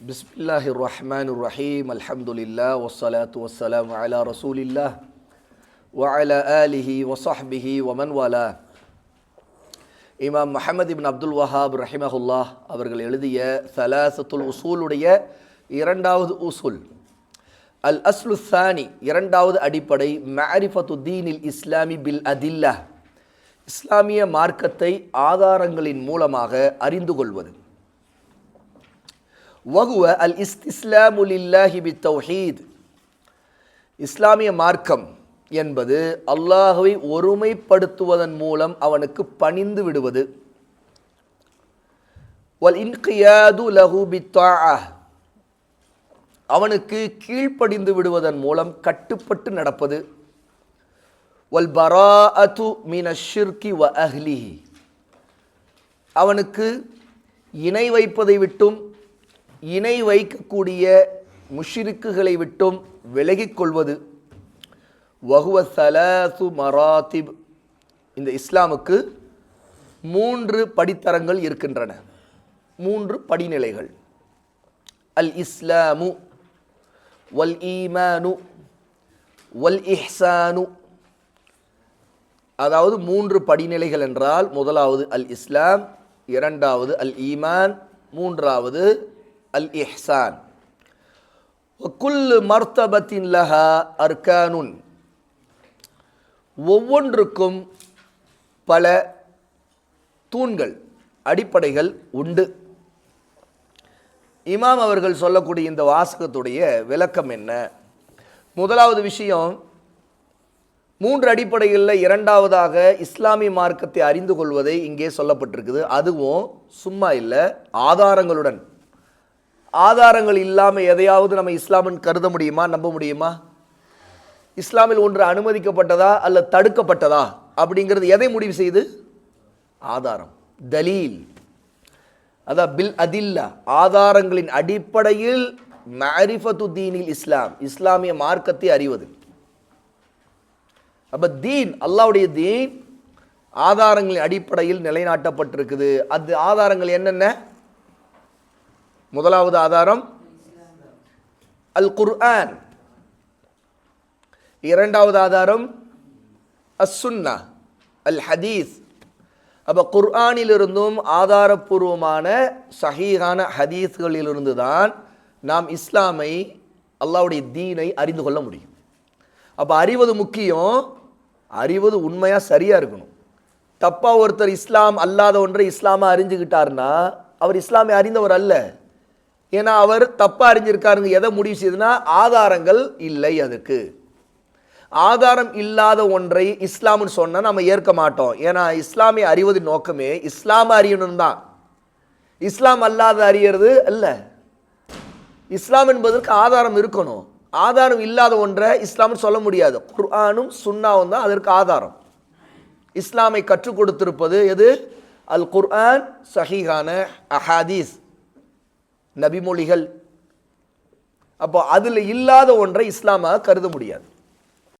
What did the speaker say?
பிஸ்மில்லாஹிர் ரஹ்மானிர் ரஹீம். அல்ஹம்துலில்லாஹ் வஸ்ஸலாத்து வஸ்ஸலாமு அலா ரசூலில்லாஹ் வ அலா ஆலிஹி வ ஸஹ்பிஹி வ மன் வாலா. இமாம் முஹம்மது இப்னு அப்துல் வஹாப் ரஹிமஹுல்லாஹ் அவர்கள் எழுதிய ஸலாஸத்துல் உஸூலுடைய இரண்டாவது உஸூல் அல் அஸ்லு ஸானி, இரண்டாவது அடிப்படை, மஅரிஃபத்து தீனில் இஸ்லாமி பில் அதில்லா, இஸ்லாமிய மார்க்கத்தை ஆதாரங்களின் மூலமாக அறிந்து கொள்வது. வகுவ அல் இஸ்திஸ்லாமு லில்லாஹி பித்தௌஹீத், இஸ்லாமிய மார்க்கம் என்பது அல்லாஹ்வை ஒருமைப்படுத்துவதன் மூலம் அவனுக்கு பணிந்து விடுவது. வல் இன்கியாது லஹு பித்தாஅ, அவனுக்கு கீழ்ப்படிந்து விடுவதன் மூலம் கட்டுப்பட்டு நடப்பது. வல் பராஅத்து மினஷ் ஷிர்கி வ அஹ்லிஹி, அவனுக்கு இணை வைப்பதை விட்டும் இணை வைக்கக்கூடிய முஷ்ரிக்குகளை விட்டும் விலகிக் கொள்வது. வஹுவ ஸலாசு மராத்திப், இந்த இஸ்லாமுக்கு 3 படித்தரங்கள் இருக்கின்றன, 3 படிநிலைகள். அல் இஸ்லாமு வல் ஈமானு வல் இஹ்சானு, அதாவது 3 படிநிலைகள் என்றால், முதலாவது அல் இஸ்லாம், இரண்டாவது அல் ஈமான், மூன்றாவது அல் இஹ்சான். குல்லு மர்தபத்தின் லஹா அர்கானுன், ஒவ்வொன்றுக்கும் பல தூண்கள், அடிப்படைகள் உண்டு. இமாம் அவர்கள் சொல்லக்கூடிய இந்த வாசகத்துடைய விளக்கம் என்ன? முதலாவது விஷயம், 3 அடிப்படைகளில் இரண்டாவதாக இஸ்லாமிய மார்க்கத்தை அறிந்து கொள்வதை இங்கே சொல்லப்பட்டிருக்குது. அதுவும் சும்மா இல்லை, ஆதாரங்களுடன். ஆதாரங்கள் இல்லாமல் எதையாவது நம்ம இஸ்லாமின் கருத முடியுமா, நம்ப முடியுமா? இஸ்லாமில் ஒன்று அனுமதிக்கப்பட்டதா அல்ல தடுக்கப்பட்டதா அப்படிங்கிறது எதை முடிவு செய்து? ஆதாரம், தலீல். அதான் பில் அதில்லா, ஆதாரங்களின் அடிப்படையில் மஅரிஃபத்து தீனில் இஸ்லாம், இஸ்லாமிய மார்க்கத்தை அறிவது. அப்ப தீன், அல்லாஹ்வுடைய தீன் ஆதாரங்களின் அடிப்படையில் நிலைநாட்டப்பட்டிருக்குது. அது ஆதாரங்கள் என்னென்ன? முதலாவது ஆதாரம் அல் குர்ஆன், இரண்டாவது ஆதாரம் அஸ் சுன்னா அல் ஹதீஸ். அப்போ குர்ஆனிலிருந்தும் ஆதாரபூர்வமான சஹீஹான ஹதீஸ்களிலிருந்து தான் நாம் இஸ்லாமை, அல்லாஹ்வுடைய தீனை அறிந்து கொள்ள முடியும். அப்போ அறிவது முக்கியம், அறிவது உண்மையாக சரியாக இருக்கணும். தப்பாக ஒருத்தர் இஸ்லாம் அல்லாத ஒன்றை இஸ்லாமாக அறிஞ்சுக்கிட்டார்னா அவர் இஸ்லாமை அறிந்தவர் அல்ல. ஏன்னா அவர் தப்பாக அறிஞ்சிருக்காருங்க. எதை முடிவு செய்யுதுன்னா, ஆதாரங்கள் இல்லை. அதுக்கு ஆதாரம் இல்லாத ஒன்றை இஸ்லாம்னு சொன்னால் நம்ம ஏற்க மாட்டோம். ஏன்னா இஸ்லாமை அறிவதின் நோக்கமே இஸ்லாமை அறியணும் தான், இஸ்லாம் அல்லாத அறியறது அல்ல. இஸ்லாம் என்பதற்கு ஆதாரம் இருக்கணும். ஆதாரம் இல்லாத ஒன்றை இஸ்லாம்னு சொல்ல முடியாது. குர்ஆனும் சுன்னாவும் தான் அதற்கு ஆதாரம். இஸ்லாமை கற்றுக் கொடுத்திருப்பது எது? அல் குர்ஆன், சஹீஹான அஹாதீஸ், நபிமொழிகள். அப்போ அதில் இல்லாத ஒன்றை இஸ்லாமாக கருத முடியாது.